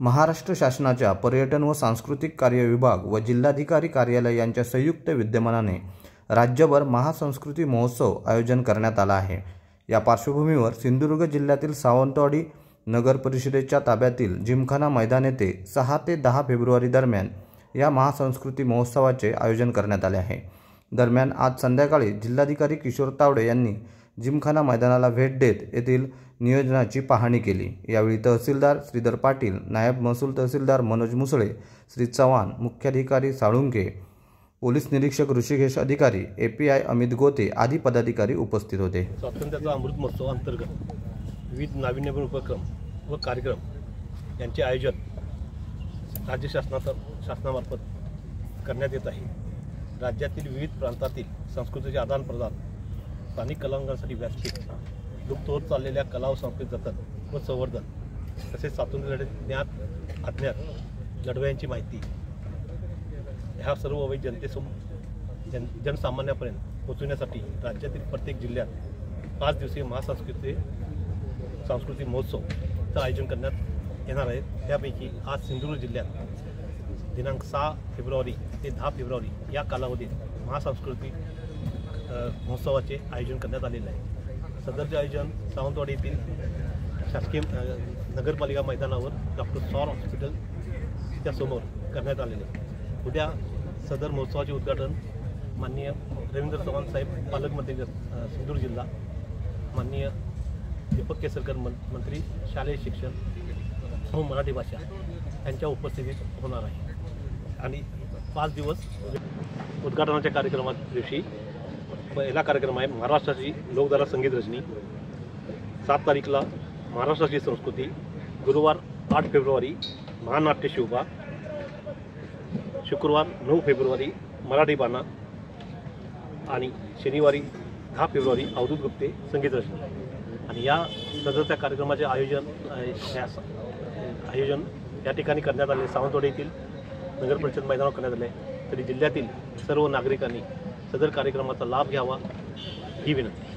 महाराष्ट्र शासनाच्या पर्यटन व सांस्कृतिक कार्य विभाग व जिल्हाधिकारी कार्यालय यांच्या संयुक्त विद्यमानाने राज्यभर महासंस्कृती महोत्सव आयोजन करण्यात आला आहे। या पार्श्वभूमीवर सिंधुदुर्ग जिल्ह्यातील सावंतवाडी नगर परिषदेच्या ताब्यातील जिमखाना मैदान येथे 6 ते 10 फेब्रुवारी दरम्यान या महासंस्कृती महोत्सवाचे आयोजन करण्यात आले आहे। दरम्यान आज संध्याकाळी जिल्हाधिकारी किशोर तावडे यांनी जिमखाना मैदानाला भेट देत येथील नियोजनाची पाहणी केली। यावेळी तहसीलदार श्रीधर पाटील, नायब महसूल तहसीलदार मनोज मुसळे, श्री चव्हाण, मुख्याधिकारी साळुंके, पोलीस निरीक्षक ऋषिकेश अधिकारी, API अमित गोते आदी पदाधिकारी उपस्थित होते। स्वातंत्र्याचा अमृत महोत्सव अंतर्गत विविध नाविन्यपूर्ण उपक्रम व कार्यक्रम यांचे आयोजन राज्य शासनामार्फत करण्यात येत आहे। राज्यातील विविध प्रांतातील संस्कृतीचे आदान प्रदान, स्थानिक कलावंतांसाठी व्यासपीठ, लुप्त होत चाललेल्या कला व संस्कृती जतन व संवर्धन, तसेच स्वातंत्र्य ज्ञात अज्ञात लढवयांची माहिती ह्या सर्व वैध जनसामान्यापर्यंत पोहोचवण्यासाठी राज्यातील प्रत्येक जिल्ह्यात 5 दिवसीय सांस्कृतिक महोत्सवचं आयोजन करण्यात येणार आहे। त्यापैकी आज सिंधुदुर्ग जिल्ह्यात दिनांक 6 फेब्रुवारी ते 10 फेब्रुवारी या कालावधीत महासांस्कृतिक महोत्सवाचे आयोजन करण्यात आलेले आहे। सदरचे आयोजन सावंतवाडी येथील शासकीय नगरपालिका मैदानावर डॉक्टर सौर हॉस्पिटलच्या समोर करण्यात आलेले आहे। उद्या सदर महोत्सवाचे उद्घाटन माननीय रवींद्र चव्हाण साहेब, पालकमंत्री सिंधुदुर्ग जिल्हा, माननीय दीपक केसरकर मंत्री शालेय शिक्षण व मराठी भाषा यांच्या उपस्थितीत होणार आहे। आणि 5 दिवस उद्घाटनाच्या कार्यक्रमात दिवशी पहिला कार्यक्रम आहे महाराष्ट्राची लोकधारा संगीत रचनी। 7 तारीखला महाराष्ट्राची संस्कृती, गुरुवार 8 फेब्रुवारी महानाट्य शोभा, शुक्रवार 9 फेब्रुवारी मराठी बाणा आणि शनिवारी 10 फेब्रुवारी अवधूत गुप्ते संगीत रचना। आणि या सदरच्या कार्यक्रमाचे आयोजन या ठिकाणी करण्यात आले, सावंतवाडी येथील नगर परिषद मैदानावर करण्यात आले। तरी जिल्ह्यातील सर्व नागरिकांनी सदर कार्यक्रमाचा लाभ घ्यावा ही विनंती।